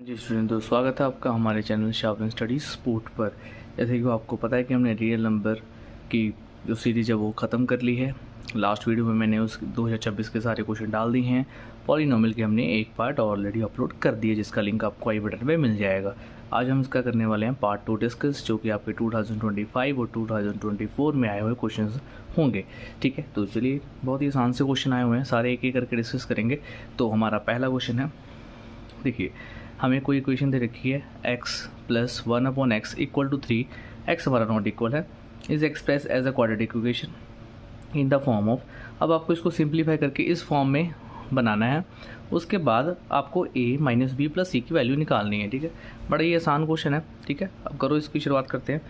जी student, स्वागत है आपका हमारे चैनल शार्पन स्टडी स्पोर्ट पर। जैसे कि आपको पता है कि हमने रियल नंबर की जो सीरीज है वो ख़त्म कर ली है। लास्ट वीडियो में मैंने उस 2026 के सारे क्वेश्चन डाल दिए हैं। पॉलीनोमियल के हमने एक पार्ट ऑलरेडी अपलोड कर दिया जिसका लिंक आपको आई बटन पे मिल जाएगा। आज हम इसका करने वाले हैं पार्ट 2 डिस्कस, जो कि आपके 2025 और 2024 में आए हुए क्वेश्चन होंगे। ठीक है, तो चलिए, बहुत ही आसान से क्वेश्चन आए हुए हैं, सारे एक एक करके डिस्कस करेंगे। तो हमारा पहला क्वेश्चन है, देखिए हमें कोई इक्वेशन दे रखी है x plus 1/x equal to 3, x हमारा नॉट इक्वल है, is express as a quadratic equation in the form of. अब आपको इसको सिंप्लीफाई करके इस फॉर्म में बनाना है। उसके बाद आपको a माइनस बी प्लस सी की वैल्यू निकालनी है। ठीक है, बड़ा ही आसान क्वेश्चन है। ठीक है, अब करो, इसकी शुरुआत करते हैं।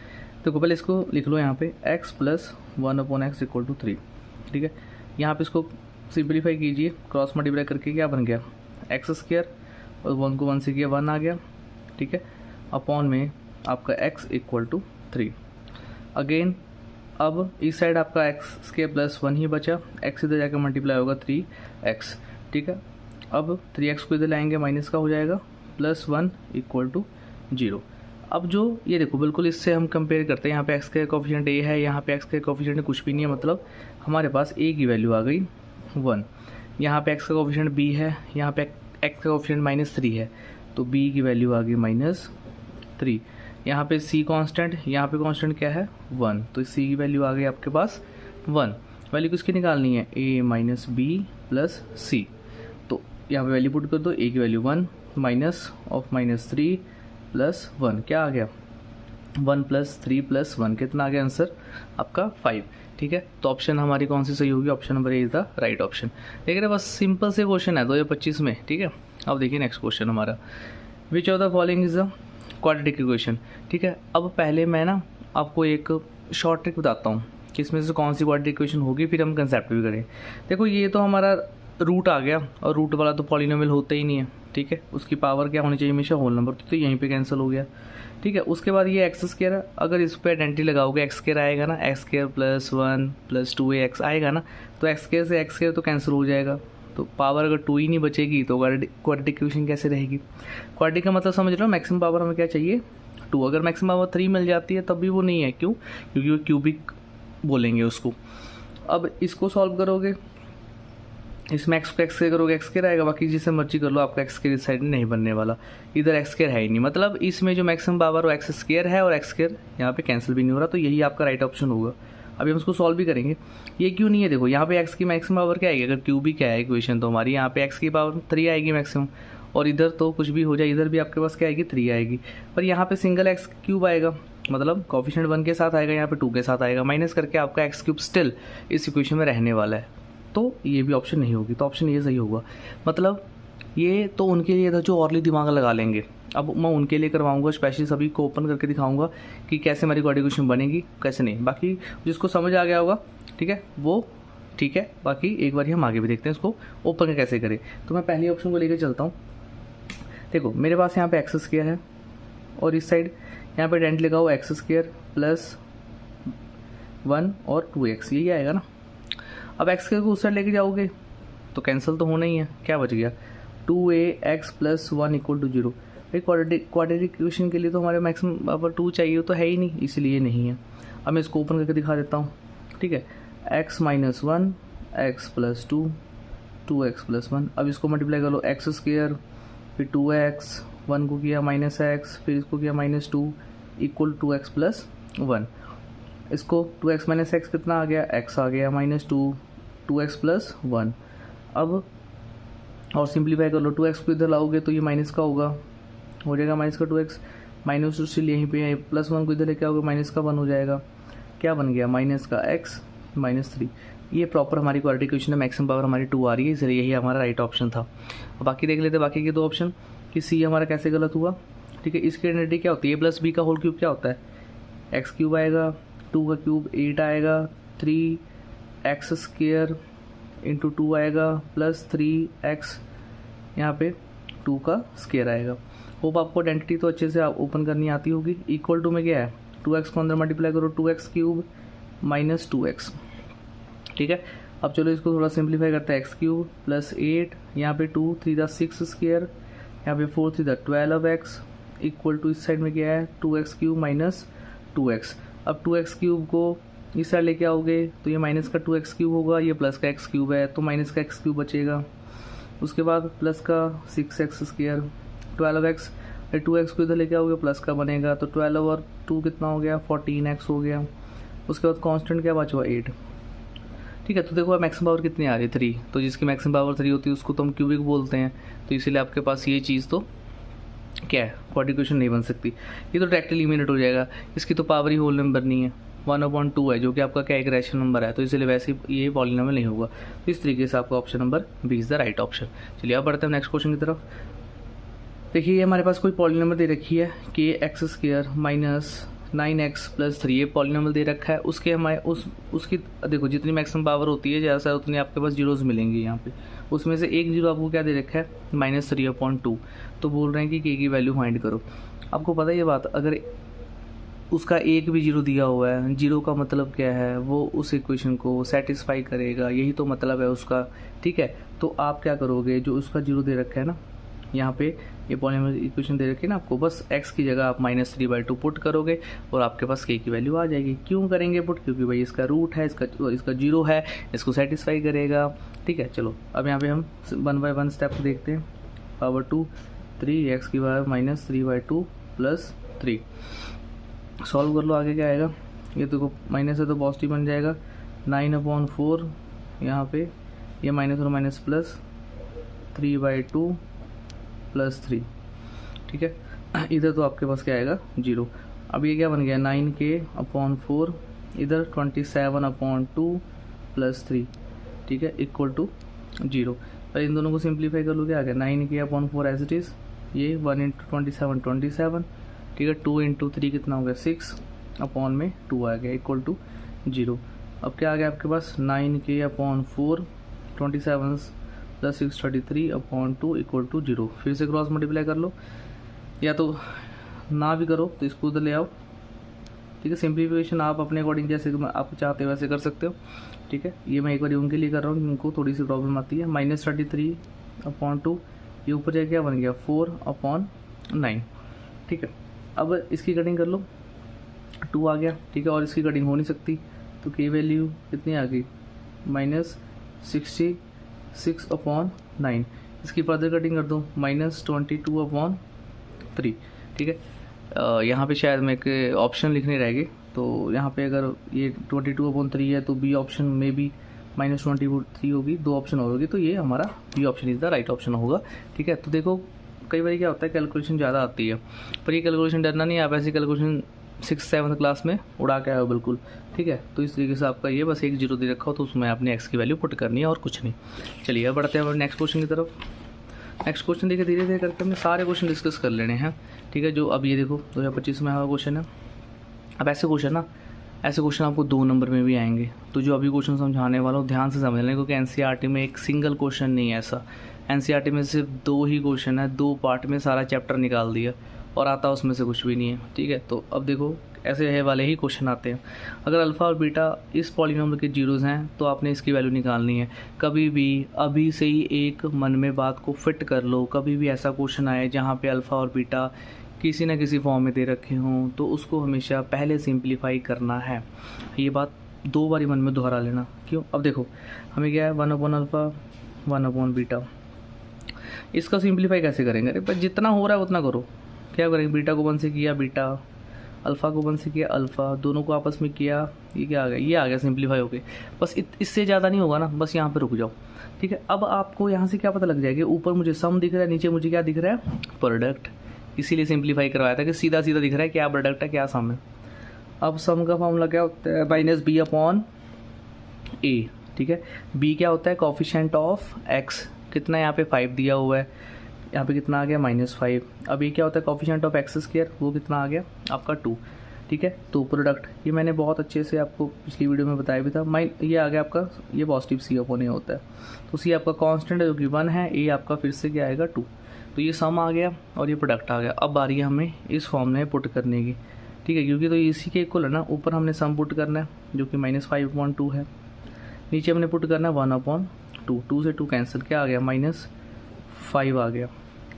तो पहले इसको लिख लो यहाँ पे x plus 1/x equal to 3। ठीक है, यहाँ पे इसको सिंप्लीफाई कीजिए, क्रॉस मल्टीप्लाई करके क्या बन गया, एक्स स्क्वायर और 1 को 1 से किया 1 आ गया। ठीक है, अपॉन में आपका x इक्वल टू 3। अगेन अब इस साइड आपका x स्क्वायर प्लस 1 ही बचा, x इधर जाकर मल्टीप्लाई होगा 3x। ठीक है, अब 3x को इधर लाएंगे, माइनस का हो जाएगा, प्लस 1 इक्वल टू 0। अब जो ये देखो, बिल्कुल इससे हम कंपेयर करते हैं। यहाँ पे x का कोफिशिएंट a है, यहाँ पे x का कोफिशिएंट कुछ भी नहीं है, मतलब हमारे पास a की वैल्यू आ गई 1। यहाँ पे x का कोफिशिएंट b है, यहाँ पे x का कोफिशिएंट -3 है, तो b की वैल्यू आ गई -3। यहाँ पे c कांस्टेंट, यहाँ पे कांस्टेंट क्या है 1, तो c की वैल्यू आ गई आपके पास 1। वैल्यू किसकी निकालनी है, a माइनस बी प्लस सी। तो यहाँ पे वैल्यू पुट कर दो, a की वैल्यू 1 माइनस ऑफ -3 प्लस 1, क्या आ गया 1 प्लस 3 प्लस 1, कितना आ गया आंसर आपका 5। ठीक है, तो ऑप्शन हमारी कौन सी सही होगी, option number A is the right option. देख रहे, बस सिंपल से क्वेश्चन है 2025 में। ठीक है, अब देखिए नेक्स्ट क्वेश्चन हमारा, which of the following is the quadratic equation. ठीक है, अब पहले मैं ना आपको एक शॉर्ट ट्रिक बताता हूँ कि इसमें से कौन सी क्वाड्रेटिक इक्वेशन होगी, फिर हम कंसेप्ट भी करें। देखो, ये तो हमारा रूट आ गया, और रूट वाला तो पॉलिनोमियल होता ही नहीं है। ठीक है, उसकी पावर क्या होनी चाहिए हमेशा, होल नंबर, तो यहीं पे कैंसिल हो गया। ठीक है, उसके बाद ये एक्स स्क्वायर है, अगर इस पर आइडेंटिटी लगाओगे एक्स स्क्वायर आएगा ना, x square plus 1 plus 2x आएगा ना, तो एक्स स्क्वायर से एक्स स्क्वायर तो कैंसिल हो जाएगा। तो पावर अगर 2 ही नहीं बचेगी तो क्वाड्रेटिक इक्वेशन कैसे रहेगी। क्वाड्रेटिक का मतलब समझ रहे हो, मैक्सिमम पावर हमें क्या चाहिए 2। अगर मैक्सिमम पावर 3 मिल जाती है तब भी वो नहीं है, क्यों, क्योंकि वो क्यूबिक बोलेंगे उसको। अब इसको सॉल्व करोगे, इसमें एक्स को एक्स स्क्वायर करोगे, एक्स स्क्वायर आएगा, बाकी जिसे मर्जी कर लो, आपका एक्स स्क्वायर इस साइड में नहीं बनने वाला, इधर एक्स स्क्वायर है ही नहीं, मतलब इसमें जो मैक्सिमम पावर वो एक्स स्क्वायर है, और एक्स स्क्वायर यहाँ पे कैंसिल भी नहीं हो रहा, तो यही आपका राइट ऑप्शन होगा। अभी हम इसको सॉल्व भी करेंगे। ये क्यों नहीं है, देखो यहाँ पे एक्स की मैक्सिमम पावर क्या आएगी, अगर क्यूबिक है इक्वेशन तो हमारी, यहाँ पे एक्स की पावर 3 आएगी मैक्सिमम, और इधर तो कुछ भी हो जाए, इधर भी आपके पास क्या आएगी 3 आएगी, पर यहाँ पे सिंगल एक्स क्यूब आएगा, मतलब कोफिशिएंट 1 के साथ आएगा, यहाँ पे 2 के साथ आएगा, माइनस करके आपका एक्स क्यूब स्टिल इस इक्वेशन में रहने वाला है, तो ये भी ऑप्शन नहीं होगी, तो ऑप्शन ये सही होगा। मतलब ये तो उनके लिए था जो औरली दिमाग लगा लेंगे। अब मैं उनके लिए करवाऊंगा स्पेशली, सभी को ओपन करके दिखाऊंगा कि कैसे हमारी क्वाड्रेटिक इक्वेशन बनेगी, कैसे नहीं। बाकी जिसको समझ आ गया होगा, ठीक है, वो ठीक है, बाकी एक बार हम आगे भी देखते हैं इसको ओपन कैसे करें। तो मैं पहली ऑप्शन को लेकर चलता हूँ। देखो, मेरे पास यहाँ पे एक्स स्क्वायर है, और इस साइड यहाँ पे डेंट लगा हुआ एक्स स्क्वायर प्लस 1 और 2x, यही आएगा ना। अब एक्स स्क्वायर को उस साइड लेके जाओगे तो कैंसिल तो होना ही है, क्या बच गया 2ax प्लस 1 इक्वल टू 0। भाई क्वाड्रेटिक इक्वेशन के लिए तो हमारे मैक्सिमम पावर 2 चाहिए, तो है ही नहीं, इसलिए नहीं है। अब मैं इसको ओपन करके दिखा देता हूँ। ठीक है, x minus 1 x plus 2 2x plus 1। अब इसको मल्टीप्लाई कर लो, एक्स स्क्वायर फिर 2x, 1 को किया माइनस एक्स, फिर इसको किया -2 इक्वल 2x प्लस 1। इसको 2x माइनस एक्स कितना आ गया, x आ गया -2, 2x प्लस 1। अब और सिंप्लीफाई कर लो, 2x को इधर लाओगे तो ये माइनस का होगा, हो जाएगा माइनस का 2x, -2 से यहीं पे है, प्लस 1 को इधर लेके आओगे माइनस का 1 हो जाएगा, क्या बन गया माइनस का x -3। ये प्रॉपर हमारी क्वाड्रेटिक इक्वेशन है, मैक्सिमम पावर हमारी 2 आ रही है, इसलिए यही हमारा राइट ऑप्शन था। अब बाकी देख लेते हैं बाकी के 2 ऑप्शन कि सी हमारा कैसे गलत हुआ। ठीक है, इसकी आइडेंटिटी क्या होती है, a प्लस बी का होल क्यूब क्या होता है, एक्स क्यूब आएगा, 2 का क्यूब 8 आएगा, 3x स्क्वायर इंटू 2 आएगा, प्लस 3x यहाँ पे 2 का स्क्वायर आएगा। होप आपको आइडेंटिटी तो अच्छे से आप ओपन करनी आती होगी। इक्वल टू में क्या है, 2x को अंदर मल्टीप्लाई करो, 2x क्यूब माइनस 2x। ठीक है, अब चलो इसको थोड़ा सिंप्लीफाई करते हैं, एक्स क्यूब प्लस 8, यहाँ पे 2 3 6 स्क्वायर, यहाँ पे 4 3 12x इक्वल टू इस साइड में क्या है 2x³ माइनस 2x। अब 2x³ को इस साइड लेके आओगे तो ये माइनस का 2x³ होगा, ये प्लस का x³ है तो माइनस का x³ बचेगा। उसके बाद प्लस का 6x² 12x, 2x को इधर लेके आओगे प्लस का बनेगा तो 12 और 2 कितना हो गया 14x हो गया। उसके बाद कांस्टेंट क्या बचा हुआ 8। ठीक है, तो देखो मैक्सिमम पावर कितनी आ रही है 3, तो जिसकी मैक्सिमम पावर 3 होती है उसको तो हम क्यूबिक बोलते हैं, तो इसीलिए आपके पास ये चीज़ तो क्या है क्वाड्रेटिक इक्वेशन नहीं बन सकती, ये तो डायरेक्टली एलिमिनेट हो जाएगा। इसकी तो पावर ही होल नंबर नहीं है, 1/2 है जो कि आपका क्या एक रैशनल नंबर है, तो इसलिए वैसे ये पॉलिनोमियल नहीं होगा। तो इस तरीके से आपका option number B is the right option. चलिए अब बढ़ते हैं नेक्स्ट क्वेश्चन की तरफ। देखिए ये हमारे पास कोई पॉलिनोमियल दे रखी है कि x² माइनस 9x प्लस 3, ये पॉलिनोमियल दे रखा है। उसके हमारे उसकी देखो जितनी मैक्सिमम पावर होती है जैसा उतनी आपके पास जीरोज़ मिलेंगे यहाँ पे। उसमें से एक जीरो आपको क्या दे रखा है -3/2, तो बोल रहे हैं कि k की वैल्यू फाइंड करो। आपको पता है ये बात, अगर उसका एक भी जीरो दिया हुआ है, जीरो का मतलब क्या है वो उस इक्वेशन को सेटिस्फाई करेगा, यही तो मतलब है उसका। ठीक है, तो आप क्या करोगे, जो उसका जीरो दे रखा है ना यहाँ पे, ये पॉलिनोमियल इक्वेशन दे रखी है ना आपको, बस x की जगह आप -3/2 पुट करोगे और आपके पास k की वैल्यू आ जाएगी। क्यों करेंगे पुट, क्योंकि भाई इसका रूट है, इसका जीरो है, इसको सेटिस्फाई करेगा। ठीक है, चलो अब यहाँ पे हम 1 बाय 1 स्टेप देखते हैं। पावर 2 3x की पावर -3/2 प्लस 3, सॉल्व कर लो, आगे क्या आएगा। ये देखो माइनस है तो पॉजिटिव बन जाएगा, 9/4 यहाँ पे ये माइनस और माइनस प्लस 3/2 प्लस 3। ठीक है, इधर तो आपके पास क्या आएगा 0। अब ये क्या बन गया 9k/4, इधर 27/2 प्लस 3। ठीक है, इक्वल टू 0। और इन दोनों को सिंप्लीफाई कर लो, क्या आ गया 9k/4 एज इट इज़, ये 1 × 27 27। ठीक है, 2 × 3 कितना हो गया 6/2 आ गया इक्वल टू 0। अब क्या आ गया आपके पास 9k/4 27 प्लस 6 33/2 इक्वल टू 0। फिर से क्रॉस मल्टीप्लाई कर लो, या तो ना भी करो तो इसको उधर ले आओ। ठीक है, सिंप्लीफिकेशन आप अपने अकॉर्डिंग जैसे आप चाहते हो वैसे कर सकते हो। ठीक है, ये मैं एक बार उनके लिए कर रहा हूँ उनको थोड़ी सी प्रॉब्लम आती है। -33/2, ये ऊपर जाके क्या बन गया 4/9। ठीक है, अब इसकी कटिंग कर लो, 2 आ गया। ठीक है, और इसकी कटिंग हो नहीं सकती तो k वैल्यू कितनी आ गई -66/9। इसकी फर्दर कटिंग कर दो -22/3। ठीक है, यहाँ पे शायद मैं एक ऑप्शन लिखने रहेगी, तो यहाँ पे अगर ये 22/3 है तो बी ऑप्शन में भी -23 होगी, 2 ऑप्शन और होगी, तो ये हमारा B option is the right option होगा। ठीक है, तो देखो कई बार क्या होता है कैलकुलेशन ज़्यादा आती है, पर ये कैलकुलेशन डरना नहीं, आप ऐसी कैलकुलेशन 6th-7th क्लास में उड़ा के आए बिल्कुल। ठीक है, तो इस तरीके से आपका ये बस एक जीरो दे रखा हो तो उसमें आपने x की वैल्यू पुट करनी है और कुछ नहीं। चलिए अब बढ़ते हैं नेक्स्ट क्वेश्चन की तरफ। नेक्स्ट क्वेश्चन देखिए, धीरे धीरे करके हमने सारे क्वेश्चन डिस्कस कर लेने हैं। ठीक है, जो अब ये देखो 2025 में आया क्वेश्चन है। अब ऐसे क्वेश्चन आपको 2 नंबर में भी आएंगे, तो जो अभी क्वेश्चन समझाने वाला हूँ ध्यान से समझ लें, क्योंकि एनसीईआरटी में एक सिंगल क्वेश्चन नहीं है ऐसा। एनसीईआरटी में सिर्फ 2 ही क्वेश्चन है, 2 पार्ट में सारा चैप्टर निकाल दिया और आता उसमें से कुछ भी नहीं है। ठीक है, तो अब देखो ऐसे है वाले ही क्वेश्चन आते हैं। अगर अल्फ़ा और बीटा इस पॉलिनोमियल के जीरोज़ हैं तो आपने इसकी वैल्यू निकालनी है। कभी भी अभी से ही एक मन में बात को फिट कर लो, कभी भी ऐसा क्वेश्चन आए जहाँ पे अल्फ़ा और बीटा किसी न किसी फॉर्म में दे रखे हों तो उसको हमेशा पहले सिंप्लीफाई करना है। ये बात 2 बार मन में दोहरा लेना। क्यों, अब देखो हमें क्या है 1/α 1/बीटा, इसका सिंप्लीफाई कैसे करेंगे। अरे पर जितना हो रहा है उतना करो। क्या करेंगे, बीटा को 1 से किया बीटा, अल्फ़ा को 1 से किया अल्फ़ा, दोनों को आपस में किया, ये क्या आ गया, ये आ गया सिंप्लीफाई हो गए। बस इससे ज़्यादा नहीं होगा ना, बस यहाँ पे रुक जाओ। ठीक है, अब आपको यहाँ से क्या पता लग जाएगा, ऊपर मुझे सम दिख रहा है, नीचे मुझे क्या दिख रहा है प्रोडक्ट, इसीलिए सिंप्लीफाई करवाया था कि सीधा सीधा दिख रहा है क्या प्रोडक्ट है क्या सम है। अब सम का फॉर्मूला क्या होता है -b/a। ठीक है, b क्या होता है कोफिशिएंट ऑफ x, कितना यहाँ पे 5 दिया हुआ है, यहाँ पे कितना आ गया -5। अब ये क्या होता है कोफिशिएंट ऑफ x², वो कितना आ गया आपका 2। ठीक है, तो प्रोडक्ट ये मैंने बहुत अच्छे से आपको पिछली वीडियो में बताया भी था। ये आ गया आपका, ये पॉजिटिव c/a होता है, तो c आपका कांस्टेंट है जो कि 1 है, a आपका फिर से क्या आएगा 2। तो ये सम आ गया और ये प्रोडक्ट आ गया। अब बारी है हमें इस फॉर्म में पुट करने की। ठीक है, क्योंकि तो इसी के इक्वल है ना, ऊपर हमने सम पुट करना है जो कि -5/2 है, नीचे हमने पुट करना है 1/2, 2 से 2 कैंसिल, क्या आ गया -5 आ गया।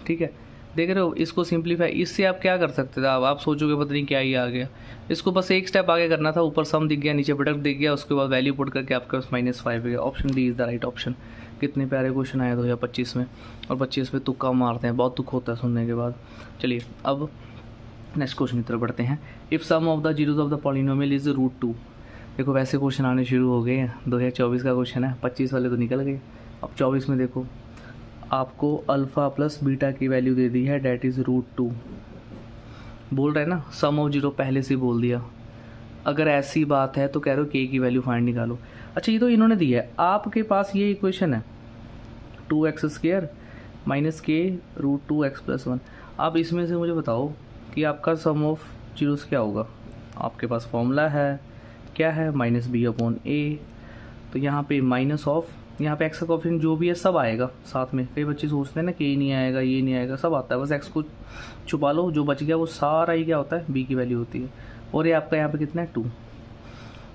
ठीक है, देख रहे हो, इसको सिंप्लीफाई, इससे आप क्या कर सकते थे, आप सोचोगे पता नहीं क्या ही आ गया। इसको बस एक स्टेप आगे करना था, ऊपर सम दिख गया, नीचे प्रोडक्ट दिख गया, उसके बाद वैल्यू पुट करके आपके पास -5 हो गया। Option D is the right option. कितने प्यारे क्वेश्चन आए 2025 में, और 25 में तुक्का मारते हैं, बहुत दुख होता है सुनने के बाद। चलिए अब नेक्स्ट क्वेश्चन की तरफ बढ़ते हैं। If sum of the zeros of the polynomial is √2। देखो वैसे क्वेश्चन आने शुरू हो गए हैं, 2024 का क्वेश्चन है, 25 वाले तो निकल गए। अब 24 में देखो, आपको अल्फ़ा प्लस बीटा की वैल्यू दे दी है, डैट इज़ √2। बोल रहे हैं ना सम ऑफ जीरो, पहले से बोल दिया। अगर ऐसी बात है तो कह रहे हो के की वैल्यू फाइंड निकालो। अच्छा ये तो इन्होंने दिया है, आपके पास ये इक्वेशन है 2x² माइनस के √2x + 1। आप इसमें से मुझे बताओ कि आपका सम ऑफ जीरोस क्या होगा। आपके पास फॉर्मूला है, क्या है, -b/a। तो यहाँ पे माइनस ऑफ, यहाँ पे एक्स का कोएफिशिएंट जो भी है सब आएगा साथ में। कई बच्चे सोचते हैं ना कि ये नहीं आएगा, ये नहीं आएगा, सब आता है, बस एक्स को छुपा लो, जो बच गया वो सारा ही क्या होता है, बी की वैल्यू होती है। और ये आपका यहाँ पे कितना है 2।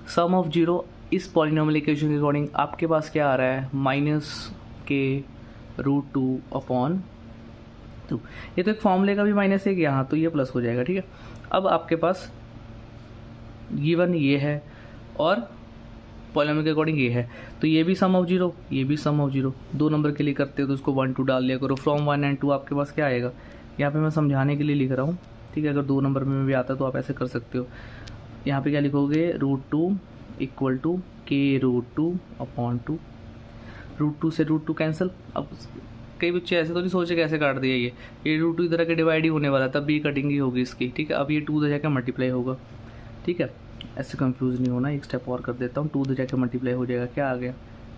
सम ऑफ जीरो इस पॉलिनोमियल इक्वेशन के अकॉर्डिंग आपके पास क्या आ रहा है, -k √2/2। ये तो एक फॉर्मूले का भी -1 यहाँ, तो ये प्लस हो जाएगा, ठीक है। अब आपके पास गिवन ये है और पॉलिनोमियल के अकॉर्डिंग ये है, तो ये भी सम ऑफ जीरो, ये भी सम ऑफ जीरो। 2 नंबर के लिए करते हो तो उसको 1 2 डाल लिया करो। फ्रॉम 1 and 2 आपके पास क्या आएगा, यहाँ पे मैं समझाने के लिए लिख रहा हूँ, ठीक है। अगर 2 नंबर में भी आता है तो आप ऐसे कर सकते हो। यहाँ पे क्या लिखोगे, √2 = k √2/2। √2 से √2 कैंसिल। अब कई बच्चे ऐसे तो नहीं सोचे कैसे काट दिया, ये √2 इधर के डिवाइड ही होने वाला, तब भी कटिंग ही होगी इसकी, ठीक है। अब ये 2 उधर जाकर मल्टीप्लाई होगा, ठीक है। ऐसे कंफ्यूज नहीं होना, एक स्टेप और कर देता हूँ। 2 उधर जाकर मल्टीप्लाई हो जाएगा, क्या आ गया,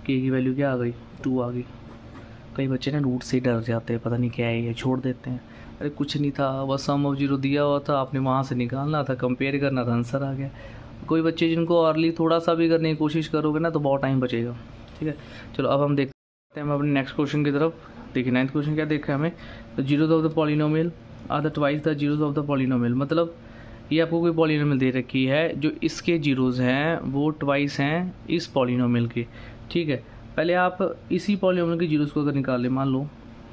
के की वैल्यू क्या आ गई, 2 आ गई। कई बच्चे ना रूट से डर जाते हैं, पता नहीं क्या है ये, छोड़ देते हैं। अरे कुछ नहीं था, बस सम ऑफ जीरो दिया हुआ था, आपने वहाँ से निकालना था, कंपेयर करना था, आंसर आ गया। कोई बच्चे जिनको अर्ली थोड़ा सा भी करने की कोशिश करोगे ना तो बहुत टाइम बचेगा, ठीक है। चलो अब हम देखते हैं हम अपने नेक्स्ट क्वेश्चन की तरफ। देखिए 9th क्वेश्चन क्या देखा है हमें, the zeros of the polynomial are the twice the zeros of the polynomial. मतलब ये आपको कोई पॉलिनोमियल दे रखी है, जो इसके जीरोज हैं वो ट्वाइस हैं इस पॉलिनोमियल के, ठीक है। पहले आप इसी पॉलिनोमियल के जीरोज को अगर निकाल लें, मान लो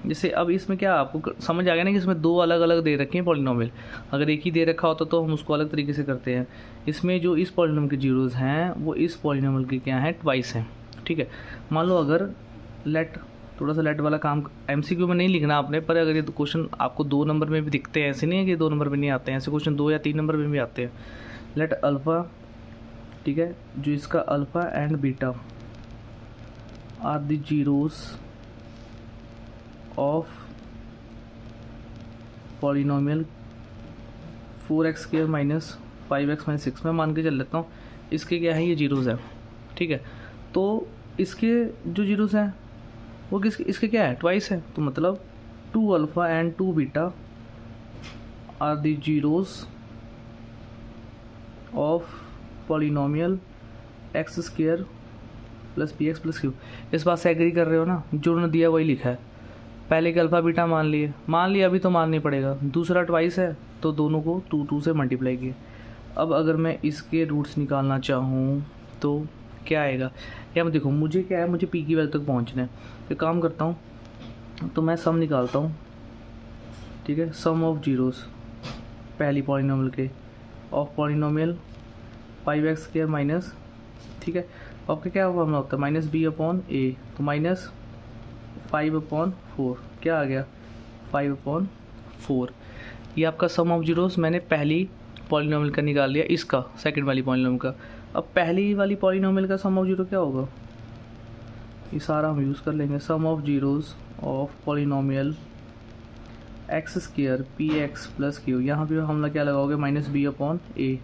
जैसे, अब इसमें क्या आपको समझ आ गया ना कि इसमें 2 अलग अलग दे रखे हैं पॉलिनोमियल। अगर एक ही दे रखा होता तो हम उसको अलग तरीके से करते हैं। इसमें जो इस पॉलिनोमियल के जीरोज हैं वो इस पॉलिनोमियल के क्या हैं, ट्वाइस हैं, ठीक है। मान लो अगर लेट, थोड़ा सा लेट वाला काम MCQ में नहीं लिखना आपने, पर अगर ये क्वेश्चन आपको 2 नंबर में भी दिखते हैं, ऐसे नहीं है कि 2 नंबर में नहीं आते हैं, ऐसे क्वेश्चन 2 या 3 नंबर में भी आते हैं। लेट अल्फ़ा, ठीक है, जो इसका alpha and beta are the zeros of polynomial 4x² minus 5x minus 6 में मान के चल लेता हूँ, इसके क्या है, ये जीरोज है, ठीक है। तो इसके जो जीरोज हैं वो किसके, इसके क्या है, ट्वाइस है। तो मतलब 2 alpha and 2 beta are the zeros of polynomial x² + px + q। इस बात से एग्री कर रहे हो ना, जो उन्होंने दिया वही लिखा है। पहले के अल्फ़ा बीटा मान लिए, अभी तो माननी पड़ेगा। दूसरा ट्वाइस है तो दोनों को 2 से मल्टीप्लाई किए। अब अगर मैं इसके रूट्स निकालना चाहूँ तो क्या आएगा, या मैं देखो मुझे क्या है, मुझे पी की वैल्यू तक पहुँचना है। तो काम करता हूँ, तो मैं सम निकालता हूँ, ठीक है। सम ऑफ जीरोस पहली पॉलिनोमियल के ऑफ पॉलिनोमियल 5x² माइनस, ठीक है। आपका क्या फॉर्मूला होता है, -b/a। तो -5/4 क्या आ गया, 5/4। ये आपका सम ऑफ जीरोस मैंने पहली पॉलिनोमियल का निकाल लिया, इसका सेकंड वाली पॉलिनोमियल का। अब पहली वाली पॉलिनोमियल का सम ऑफ जीरो क्या होगा, ये सारा हम यूज़ कर लेंगे। Sum of zeros of polynomial x² px + q। यहाँ पे हम लोग क्या लगाओगे, -b/a।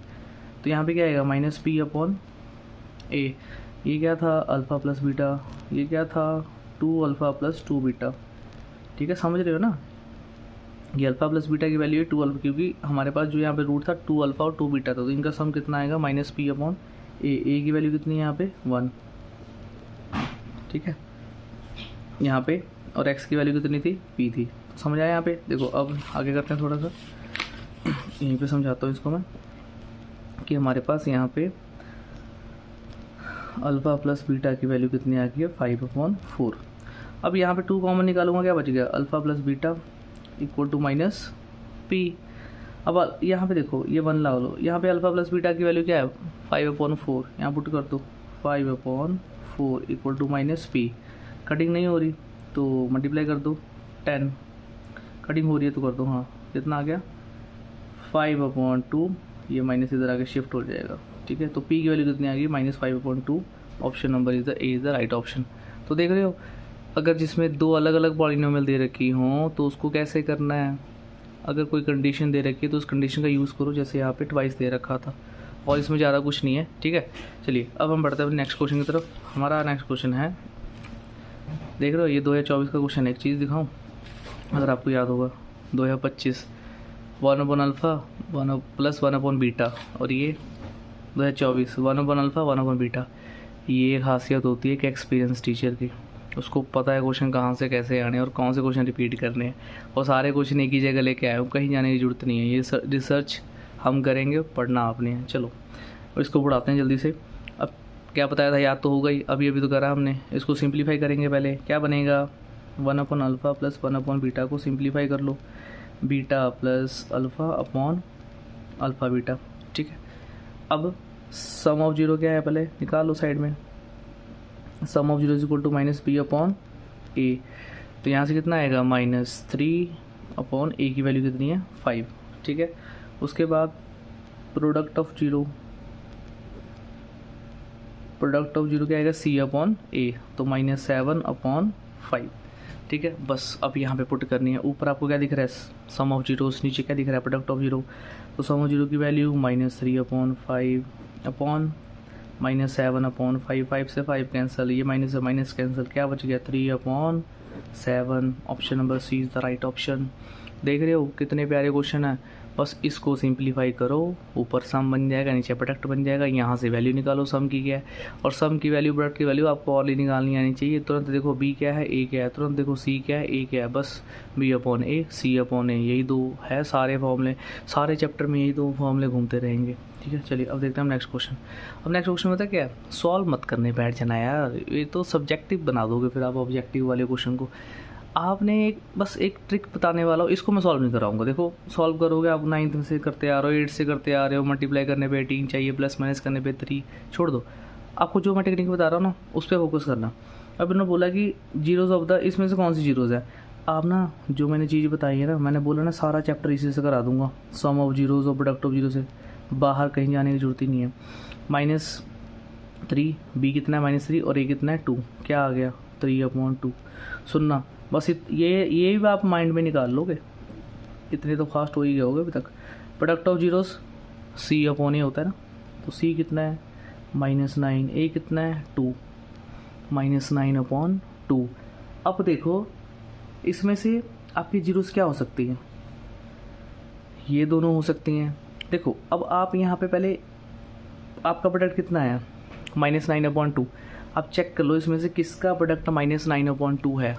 तो यहाँ पे क्या आएगा, -b/a। ये क्या था, अल्फ़ा प्लस बीटा, ये क्या था, 2 अल्फ़ा + 2 बीटा, ठीक है। समझ रहे हो ना, ये अल्फ़ा प्लस बीटा की वैल्यू है 2 अल्फ़ा, क्योंकि हमारे पास जो यहाँ पे रूट था 2 अल्फ़ा और 2 बीटा था, तो इनका सम कितना आएगा, -p/a। a की वैल्यू कितनी है यहाँ पे, 1, ठीक है यहाँ पे। और x की वैल्यू कितनी थी, p थी। तो समझ आया यहाँ पे। देखो अब आगे करते हैं, थोड़ा सा यहीं पे समझाता हूँ इसको मैं, कि हमारे पास यहाँ पे अल्फ़ा प्लस बीटा की वैल्यू कितनी आ गई है, 5/4। अब यहाँ पे 2 कॉमन निकालूंगा, क्या बच गया, alpha plus beta equal to minus p. अब यहाँ पे देखो ये 1 ला लो, यहाँ पे अल्फ़ा प्लस बीटा की वैल्यू क्या है 5/4, यहाँ पुट कर दो 5/4 equal to minus p. Cutting नहीं हो रही तो मल्टीप्लाई कर दो 10, कटिंग हो रही है तो कर दो, हाँ कितना आ गया 5/2, ये माइनस इधर आके शिफ्ट हो जाएगा, ठीक है। तो पी की वैल्यू कितनी आ गई -5/2। Option number is the right option. तो देख रहे हो, अगर जिसमें दो अलग अलग पॉलिनोमियल दे रखी हों तो उसको कैसे करना है, अगर कोई कंडीशन दे रखी है तो उस कंडीशन का यूज़ करो, जैसे यहाँ पे ट्वाइस दे रखा था और इसमें ज़्यादा कुछ नहीं है, ठीक है। चलिए अब हम बढ़ते हैं नेक्स्ट क्वेश्चन की तरफ। हमारा नेक्स्ट क्वेश्चन है, देख रहे हो ये 2024 का क्वेश्चन है। एक चीज़ दिखाऊँ अगर आपको याद होगा, 2025 1/अल्फ़ा 1 + 1/बीटा, और ये 2024 1/अल्फ़ा 1/बीटा। ये एक खासियत होती है कि एक्सपीरियंस टीचर की, उसको पता है क्वेश्चन कहाँ से कैसे आने और कौन से क्वेश्चन रिपीट करने हैं, और सारे क्वेश्चन एक ही जगह लेके आए हो, कहीं जाने की ज़रूरत नहीं है। ये रिसर्च हम करेंगे, पढ़ना आपने है। चलो इसको पढ़ाते हैं जल्दी से। अब क्या बताया था, याद तो होगा ही, अभी तो करा हमने। इसको सिंप्लीफाई करेंगे पहले, क्या बनेगा 1/अल्फ़ा + 1/बीटा को सिंप्लीफाई कर लो, beta plus alpha upon alpha beta, ठीक है। अब सम ऑफ जीरो क्या है पहले निकाल लो साइड में, sum of zero is equal to -b/a। तो यहाँ से कितना आएगा -3/a की वैल्यू कितनी है 5, ठीक है। उसके बाद प्रोडक्ट ऑफ जीरो क्या आएगा c/a, तो -7/5, ठीक है। बस अब यहाँ पे पुट करनी है। ऊपर आपको क्या दिख रहा है सम ऑफ जीरोस, नीचे क्या दिख रहा है प्रोडक्ट ऑफ जीरो। तो सम ऑफ जीरो की वैल्यू -3/5 अपॉन -7/5, 5 से 5 कैंसिल, ये माइनस से माइनस कैंसिल, क्या बच गया 3/7। Option number C is the right option. देख रहे हो कितने प्यारे क्वेश्चन है। बस इसको सिंप्लीफाई करो, ऊपर सम बन जाएगा, नीचे प्रोडक्ट बन जाएगा, यहाँ से वैल्यू निकालो सम की क्या है, और सम की वैल्यू प्रोडक्ट की वैल्यू आपको और निकालनी आनी चाहिए। तुरंत देखो b क्या है a क्या है, तुरंत देखो c क्या है a क्या है, बस b/a c/a, यही दो है सारे फॉर्मूले, सारे चैप्टर में यही दो फॉर्मूले घूमते रहेंगे, ठीक है। चलिए अब देखते हैं हम नेक्स्ट क्वेश्चन। अब नेक्स्ट क्वेश्चन पता क्या है, सॉल्व मत करने बैठ जाना यार, ये तो सब्जेक्टिव बना दोगे फिर आप ऑब्जेक्टिव वाले क्वेश्चन को। आपने बस एक ट्रिक बताने वाला हो, इसको मैं सॉल्व नहीं कराऊंगा। देखो सॉल्व करोगे आप 9th से करते आ रहे हो, 8 से करते आ रहे हो, मल्टीप्लाई करने पे 18 चाहिए, प्लस माइनस करने पे 3, छोड़ दो। आपको जो मैं टेक्निक बता रहा हूँ ना उस पर फोकस करना। अब इन्होंने बोला कि जीरोज़ ऑफ द, इसमें से कौन सी जीरोज़ है। आप ना जो मैंने चीज़ बताई है ना, मैंने बोला ना सारा चैप्टर इसी से करा दूंगा, सम ऑफ जीरोज़ और प्रोडक्ट ऑफ जीरो से, बाहर कहीं जाने की जरूरत ही नहीं है। -3, b कितना है -3 और a कितना है 2, क्या आ गया 3/2। सुनना बस ये भी आप माइंड में निकाल लोगे, इतने तो फास्ट हो ही गए होगे अभी तक। प्रोडक्ट ऑफ जीरोस c/a होता है ना, तो c कितना है -9, a कितना है 2, -9/2। अब देखो इसमें से आपकी जीरोस क्या हो सकती हैं, ये दोनों हो सकती हैं। देखो अब आप यहाँ पे पहले आपका प्रोडक्ट कितना है -9/2, आप चेक कर लो इसमें से किसका प्रोडक्ट -9/2 है।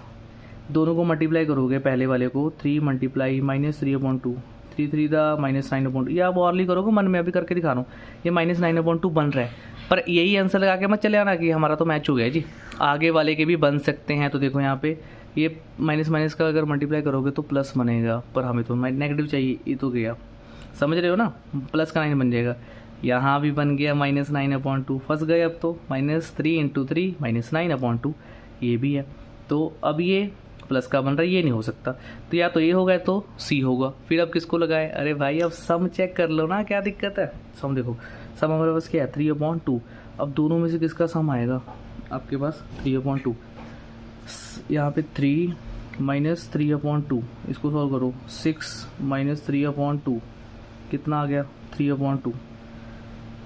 दोनों को मल्टीप्लाई करोगे, पहले वाले को 3 मल्टीप्लाई -3/2, 3 दा -9/2, ये आप ऑरली करोगे, मन में अभी करके दिखा रहा हूँ, ये -9/2 बन रहा है। पर यही आंसर लगा के मत चले आना कि हमारा तो मैच हो गया जी, आगे वाले के भी बन सकते हैं। तो देखो यहाँ पे ये माइनस माइनस का अगर मल्टीप्लाई करोगे तो प्लस बनेगा, पर हमें तो नेगेटिव चाहिए, ये तो गया, समझ रहे हो ना, प्लस का 9 बन जाएगा। यहाँ भी बन गया -9/2, फंस गए अब तो, -3 × 3 -9/2, ये भी है। तो अब ये प्लस का बन रहा है, ये नहीं हो सकता, तो या तो ये होगा तो सी होगा। फिर अब किसको लगाए, अरे भाई अब सम चेक कर लो ना, क्या दिक्कत है। सम देखो, सम हमारे पास क्या है 3/2, अब दोनों में से किसका सम आएगा आपके पास 3/2, यहाँ पे 3 - 3/2, इसको सॉल्व करो, 6 - 3/2 कितना आ गया 3/2।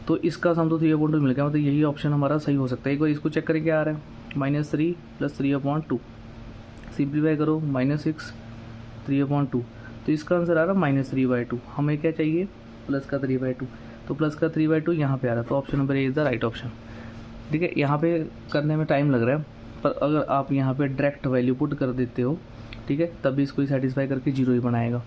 तो इसका सम तो 3/2 मिल गया, मतलब यही ऑप्शन हमारा सही हो सकता है। एक बार इसको चेक करें क्या आ रहा है, -3 + 3/2, सिंप्लीफाई करो -6 3/2, तो इसका आंसर आ रहा है -3/2। हमें क्या चाहिए प्लस का 3/2, तो प्लस का 3/2 यहाँ पे आ रहा है, तो option number A is the right option. ठीक है, यहाँ पे करने में टाइम लग रहा है, पर अगर आप यहाँ पे डायरेक्ट वैल्यू पुट कर देते हो, ठीक है, तभी इसको सेटिस्फाई करके जीरो ही बनाएगा।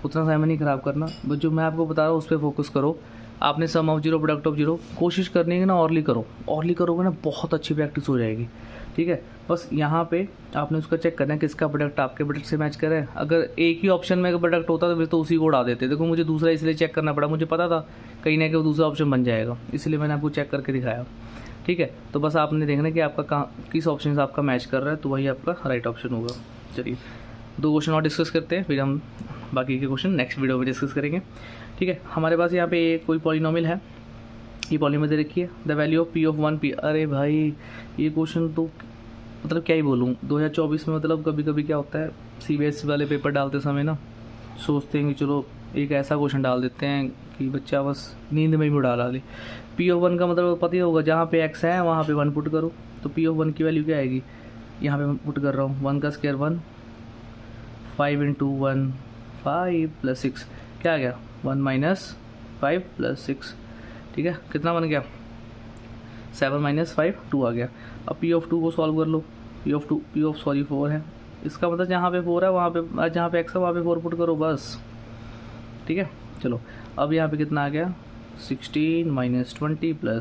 उतना समय नहीं ख़राब करना, बस जो मैं आपको बता रहा हूँ उस पर फोकस करो। आपने sum of zero product of zero कोशिश करनी है कि ना औरली करो, औरली करोगे ना बहुत अच्छी प्रैक्टिस हो जाएगी। ठीक है, बस यहाँ पे आपने उसका चेक करना है किसका प्रोडक्ट आपके प्रोडक्ट से मैच करे। अगर एक ही ऑप्शन में प्रोडक्ट होता तो फिर तो उसी को उड़ा देते। देखो मुझे दूसरा इसलिए चेक करना पड़ा, मुझे पता था कहीं ना कहीं दूसरा ऑप्शन बन जाएगा, इसलिए मैंने आपको चेक करके दिखाया। ठीक है, तो बस आपने देखना कि आपका कहाँ किस ऑप्शन से आपका मैच कर रहा है, तो वही आपका राइट ऑप्शन होगा। चलिए 2 क्वेश्चन और डिस्कस करते हैं, फिर हम बाकी के क्वेश्चन नेक्स्ट वीडियो में डिस्कस करेंगे। ठीक है, हमारे पास यहाँ पे कोई पॉलिनोमियल है, ये पॉलिनोमियल दे रखी है, the value of P of 1 p। अरे भाई ये क्वेश्चन तो मतलब क्या ही बोलूँ, 2024 में मतलब कभी कभी क्या होता है CBSE वाले पेपर डालते समय ना सोचते हैं कि चलो एक ऐसा क्वेश्चन डाल देते हैं कि बच्चा बस नींद में ही उड़ा डाले। पी ऑफ 1 का मतलब पता ही होगा, जहाँ पे x है वहाँ पे 1 पुट करो, तो पी ऑफ 1 की वैल्यू क्या आएगी, यहाँ पे मैं पुट कर रहा हूँ 1 का स्क्वायर 1, 5 × 1 5 + 6 क्या आ गया 1 - 5 + 6। ठीक है, कितना बन गया 7 - 5 2 आ गया। अब पी ऑफ 2 को सॉल्व कर लो, पी ऑफ 4 है, इसका मतलब जहाँ पे 4 है वहाँ पे, जहाँ पे x है वहाँ पे 4 पुट करो बस। ठीक है, चलो अब यहाँ पे कितना आ गया 16 - 20 +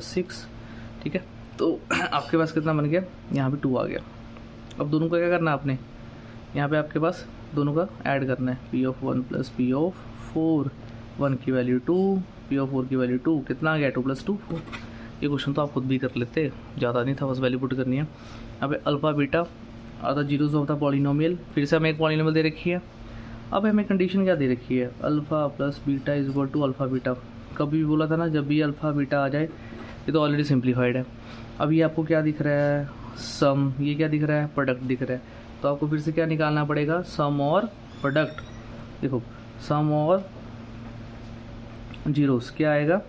6। ठीक है, तो आपके पास कितना बन गया, यहाँ पे 2 आ गया। अब दोनों का क्या करना है आपने, यहाँ पे आपके पास दोनों का ऐड करना है, पी ऑफ 1 + पी ऑफ 4, 1 की वैल्यू 2, पी ऑफ 4 की वैल्यू 2, कितना आ गया 2 + 2 4। ये क्वेश्चन तो आप खुद भी कर लेते, ज़्यादा नहीं था, बस वैल्यू पुट करनी है। यहाँ पे alpha beta are the zeros of the polynomial, फिर से हमें एक पॉलिनोमियल दे रखी है। अब हमें कंडीशन क्या दे रखी है, अल्फ़ा + बीटा = अल्फ़ा बीटा। कभी भी बोला था ना, जब भी अल्फ़ा बीटा आ जाए, ये तो ऑलरेडी सिंप्लीफाइड है। अब ये आपको क्या दिख रहा है सम, ये क्या दिख रहा है प्रोडक्ट दिख रहा है, तो आपको फिर से क्या निकालना पड़ेगा सम और प्रोडक्ट। देखो सम और जीरोस क्या आएगा,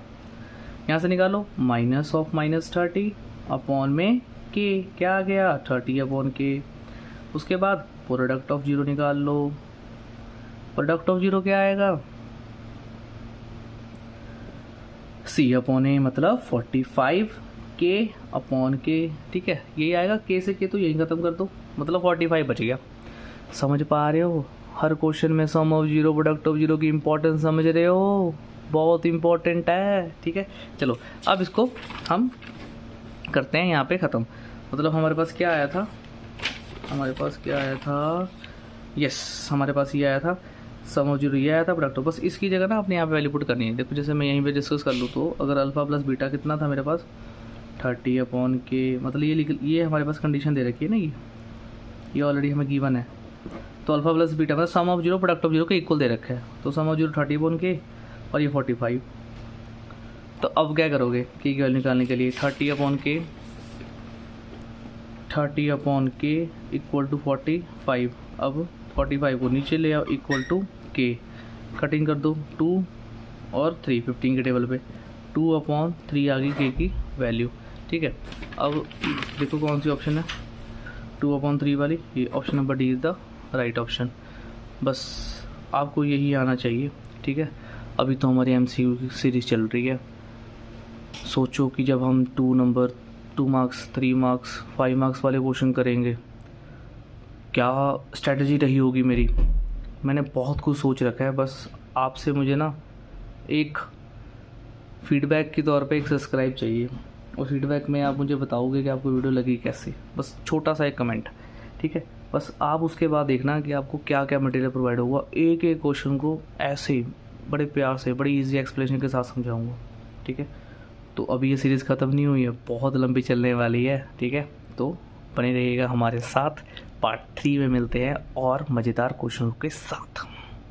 यहाँ से निकालो माइनस ऑफ -30 अपॉन में k, क्या आ गया 30/k। उसके बाद प्रोडक्ट ऑफ जीरो निकाल लो, प्रोडक्ट ऑफ जीरो क्या आएगा C/A मतलब 45k/k। ठीक है, यही आएगा, k से k तो यही खत्म कर दो, मतलब 45 बच गया। समझ पा रहे हो, हर क्वेश्चन में sum of zero product of zero की इंपॉर्टेंस समझ रहे हो, बहुत इंपॉर्टेंट है। ठीक है, चलो अब इसको हम करते हैं यहाँ पे ख़त्म। मतलब हमारे पास क्या आया था, हमारे पास क्या आया था, यस हमारे पास ये आया था सम ऑफ जीरो, ये आया था प्रोडक्ट ऑफ। बस इसकी जगह ना आपने यहाँ पे वैल्यू पुट करनी है। देखो जैसे मैं यहीं पे डिस्कस कर लूँ, तो अगर अल्फ़ा + बीटा कितना था मेरे पास 30/k, मतलब ये हमारे पास कंडीशन दे रखी है ना, ये ऑलरेडी हमें गिवन है। तो अल्फ़ा + बीटा मतलब sum of zero product of zero के इक्वल दे रखा है, तो सम ऑफ जीरो 30/k और ये 45। तो अब क्या करोगे की वैल्यू निकालने के लिए 30/k = 45। अब 45 को नीचे ले आओ = k, कटिंग कर दो 2 और 3 15 के टेबल पे 2/3 आ गई k की वैल्यू। ठीक है, अब देखो कौन सी ऑप्शन है 2/3 वाली, ये option number D is the right option. बस आपको यही आना चाहिए। ठीक है, अभी तो हमारी MCQ की सीरीज़ चल रही है। सोचो कि जब हम 2 मार्क्स 3 मार्क्स 5 मार्क्स वाले क्वेश्चन करेंगे, क्या स्ट्रैटेजी रही होगी मेरी। मैंने बहुत कुछ सोच रखा है, बस आपसे मुझे ना एक फीडबैक के तौर पे एक सब्सक्राइब चाहिए, और फीडबैक में आप मुझे बताओगे कि आपको वीडियो लगी कैसी, बस छोटा सा एक कमेंट। ठीक है, बस आप उसके बाद देखना कि आपको क्या क्या मटेरियल प्रोवाइड होगा। एक एक क्वेश्चन को ऐसे बड़े प्यार से बड़ी इजी एक्सप्लेनेशन के साथ समझाऊंगा। ठीक है, तो अभी ये सीरीज़ ख़त्म नहीं हुई है, बहुत लंबी चलने वाली है। ठीक है, तो बने रहिएगा हमारे साथ, पार्ट 3 में मिलते हैं और मज़ेदार क्वेश्चनों के साथ।